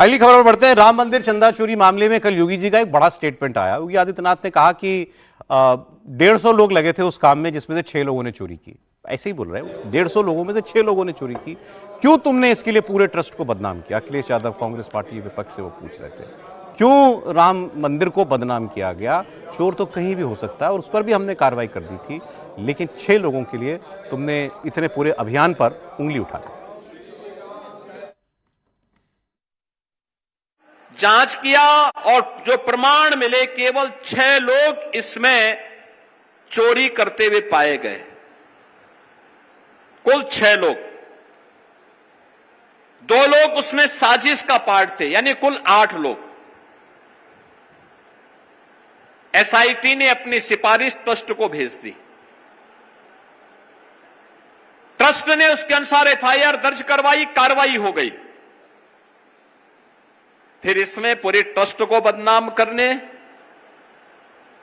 अगली खबर पर बढ़ते हैं। राम मंदिर चंदा चोरी मामले में कल योगी जी का एक बड़ा स्टेटमेंट आया। योगी आदित्यनाथ ने कहा कि 150 लोग लगे थे उस काम में जिसमें से 6 लोगों ने चोरी की। ऐसे ही बोल रहे हैं, 150 लोगों में से 6 लोगों ने चोरी की। क्यों तुमने इसके लिए पूरे ट्रस्ट को बदनाम किया? अखिलेश यादव कांग्रेस पार्टी विपक्ष से वो पूछ रहे थे, क्यों राम मंदिर को बदनाम किया गया? चोर तो कहीं भी हो सकता है और उस पर भी हमने कार्रवाई कर दी थी, लेकिन 6 लोगों के लिए तुमने इतने पूरे अभियान पर उंगली उठा दी। जांच किया और जो प्रमाण मिले, केवल 6 लोग इसमें चोरी करते हुए पाए गए। कुल 6 लोग, 2 लोग उसमें साजिश का पार्ट थे, यानी कुल 8 लोग। एसआईटी ने अपनी सिफारिश ट्रस्ट को भेज दी। ट्रस्ट ने उसके अनुसार एफआईआर दर्ज करवाई, कार्रवाई हो गई। फिर इसमें पूरे ट्रस्ट को बदनाम करने,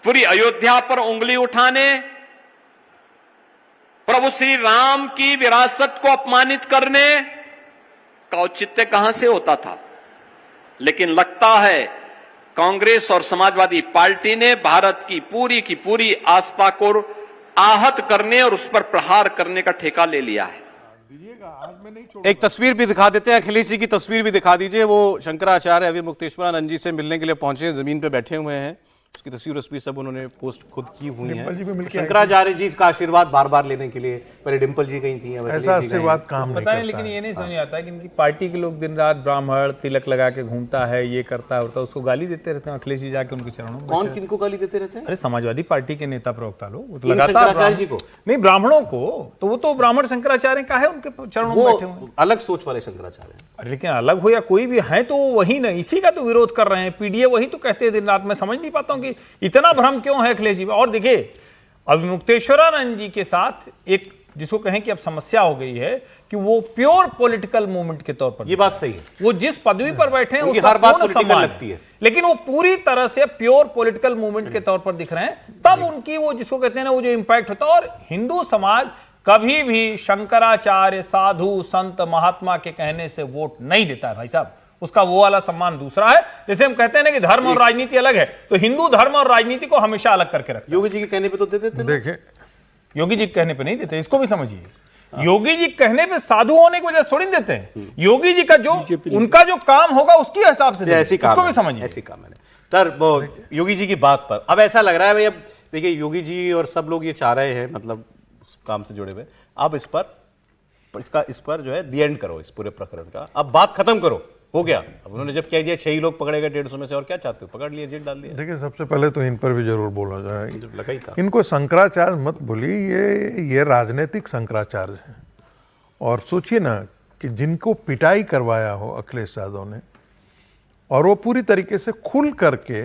पूरी अयोध्या पर उंगली उठाने, प्रभु श्री राम की विरासत को अपमानित करने का औचित्य कहां से होता था? लेकिन लगता है कांग्रेस और समाजवादी पार्टी ने भारत की पूरी आस्था को आहत करने और उस पर प्रहार करने का ठेका ले लिया है। एक तस्वीर भी दिखा देते हैं, अखिलेश जी की तस्वीर भी दिखा दीजिए। वो शंकराचार्य अभी मुक्तेश्वरानंद जी से मिलने के लिए पहुंचे, जमीन पे बैठे हुए हैं। उसकी तस्वीर सब उन्होंने पोस्ट खुद की हुई है। शंकराचार्य जी का आशीर्वाद बार बार लेने के लिए पहले डिंपल जी गई थी, ऐसा आशीर्वाद काम पता नहीं, लेकिन ये नहीं समझ आता कि इनकी पार्टी के लोग दिन रात ब्राह्मण तिलक लगा के घूमता है, ये करता है, उसको गाली देते रहते हैं। अखिलेश जी जाके उनके चरणों में कौन किनको गाली देते रहते हैं? अरे समाजवादी पार्टी के नेता प्रवक्ता लोग लगातार जी को नहीं, ब्राह्मणों को। तो वो तो ब्राह्मण शंकराचार्य का है, उनके चरणों में बैठे हुए। अलग सोच वाले शंकराचार्य। अरे लेकिन अलग हो या कोई भी है तो वही ना, इसी का तो विरोध कर रहे हैं। पीडीए वही तो कहते हैं दिन रात। मैं समझ नहीं पाता हूं कि इतना भ्रम क्यों है अखिलेश जी। और देखिए, अभी मुक्तेश्वरानंद जी के साथ एक जिसको कहें कि अब समस्या हो गई है कि वो प्योर पॉलिटिकल मूवमेंट के तौर पर, ये बात सही है, वो जिस पदवी पर बैठे हैं उसका हर बात पॉलिटिकल लगती है, लेकिन वो पूरी तरह से प्योर पॉलिटिकल मूवमेंट के तौर पर दिख रहे हैं। तब उनकी वो जिसको कहते हैं ना, वो जो इंपैक्ट होता है। और हिंदू समाज कभी भी शंकराचार्य साधु संत महात्मा के कहने से वोट नहीं देता है भाई साहब। उसका वो वाला सम्मान दूसरा है। जैसे हम कहते हैं ना कि धर्म और राजनीति अलग है, तो हिंदू धर्म और राजनीति को हमेशा अलग करके रखते हैं। योगी जी के कहने पे तो दे देते। देखिए, योगी जी के कहने पे नहीं देते, इसको भी समझिए। योगी जी कहने पे साधु होने की वजह से थोड़ी थोड़ी देते हैं। योगी जी का जो उनका जो काम होगा उसकी हिसाब से इसको भी समझिए। ऐसी काम है सर। वो योगी जी की बात पर अब ऐसा लग रहा है भाई, अब देखिए योगी जी और सब लोग ये चाह रहे हैं, मतलब उस काम से जुड़े हुए, अब इस पर जो है दी एंड करो इस पूरे प्रकरण का। अब बात खत्म करो, हो गया। अब उन्होंने जब कह दिया 6 ही लोग पकड़े गए 150 में से, और क्या चाहते हो? पकड़ लिए, जेल डाल दिया। देखिए, सबसे पहले तो इन पर भी जरूर बोला जाए, इनको शंकराचार्य मत बोलिए, ये राजनीतिक शंकराचार्य है। और सोचिए ना कि जिनको पिटाई करवाया हो अखिलेश यादव ने, और वो पूरी तरीके से खुल करके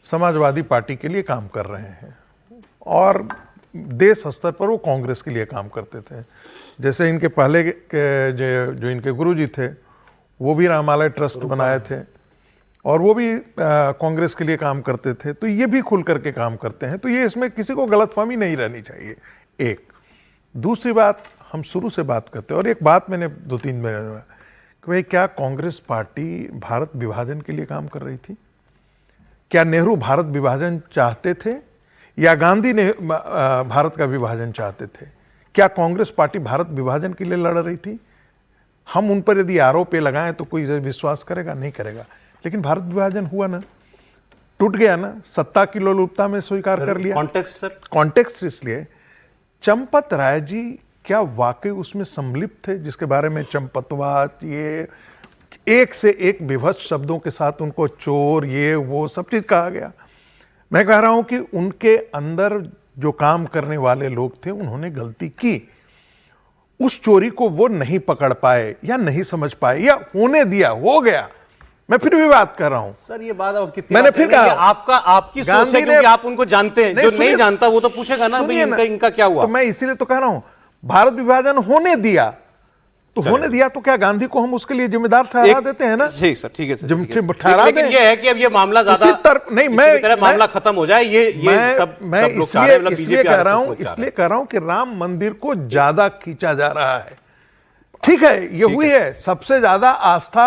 समाजवादी पार्टी के लिए काम कर रहे हैं, और देश स्तर पर वो कांग्रेस के लिए काम करते थे। जैसे इनके पहले के जो इनके गुरुजी थे, वो भी रामालय ट्रस्ट बनाए थे, और वो भी कांग्रेस के लिए काम करते थे। तो ये भी खुल करके काम करते हैं। तो ये इसमें किसी को गलतफहमी नहीं रहनी चाहिए। एक दूसरी बात, हम शुरू से बात करते हैं, और एक बात मैंने 2-3 महीने में कि भाई, क्या कांग्रेस पार्टी भारत विभाजन के लिए काम कर रही थी? क्या नेहरू भारत विभाजन चाहते थे, या गांधी ने भारत का विभाजन चाहते थे? क्या कांग्रेस पार्टी भारत विभाजन के लिए लड़ रही थी? हम उन पर यदि आरोप लगाएं तो कोई विश्वास करेगा? नहीं करेगा। लेकिन भारत विभाजन हुआ ना, टूट गया ना, सत्ता की लोलुपता में स्वीकार कर लिया। कॉन्टेक्स्ट सर, कॉन्टेक्स्ट इसलिए, चंपत राय जी क्या वाकई उसमें सम्मिलित थे, जिसके बारे में चंपतवाद, ये एक से एक विभत्स शब्दों के साथ उनको चोर, ये वो सब चीज कहा गया। मैं कह रहा हूं कि उनके अंदर जो काम करने वाले लोग थे, उन्होंने गलती की। उस चोरी को वो नहीं पकड़ पाए, या नहीं समझ पाए, या होने दिया, हो गया। मैं फिर भी बात कर रहा हूं सर, ये बात अब कितनी मैंने फिर कहा, आपकी सोच है, क्योंकि आप उनको जानते हैं। जो नहीं जानता वो तो पूछेगा ना भाई इनका क्या हुआ। तो मैं इसीलिए तो कह रहा हूं, भारत विभाजन होने दिया तो होने दिया, तो क्या गांधी को हम उसके लिए जिम्मेदार ठहरा देते हैं ना? ठीक सर, ठीक है सर, लेकिन ये है कि अब ये मामला ज्यादा नहीं, मैं मामला खत्म हो जाए, ये सब मैं इसलिए कह रहा हूं कि राम मंदिर को ज्यादा खींचा जा रहा है। ठीक है, ये हुई है सबसे ज्यादा आस्था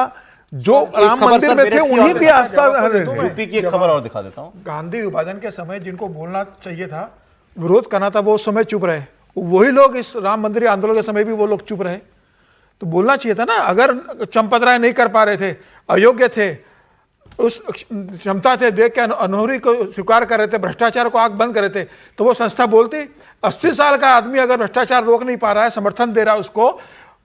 जो एक राम खबर मंदिर सर में मेरे थे की उन्हीं और की आस्था यूपी की एक खबर और दिखा देता हूं। गांधी विभाजन के समय जिनको बोलना चाहिए था, विरोध करना था, वो उस समय चुप रहे। वही लोग इस राम मंदिर आंदोलन के समय भी वो लोग चुप रहे। तो बोलना चाहिए था ना। अगर चंपत राय नहीं कर पा रहे थे, अयोग्य थे, उस क्षमता थे, देख के अनहोनी को स्वीकार कर रहे थे, भ्रष्टाचार को आंख बंद कर रहे थे, तो वो संस्था बोलती। 80 साल का आदमी अगर भ्रष्टाचार रोक नहीं पा रहा है, समर्थन दे रहा है उसको,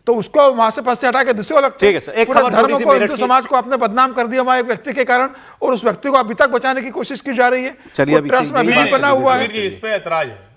तो उसको वहां से पद से हटा के दूसरे को लगता है। ठीक है सर, एक पूरे खबर धर्म थोड़ी सी को, मेरठ हिंदू की- समाज को आपने बदनाम कर दिया वहां एक व्यक्ति के कारण, और उस व्यक्ति को अभी तक बचाने की कोशिश की जा रही है। चलिए, वो अभी ट्रस्ट में यही अभी भी बात बना हुआ है। इस पे ऐतराज है।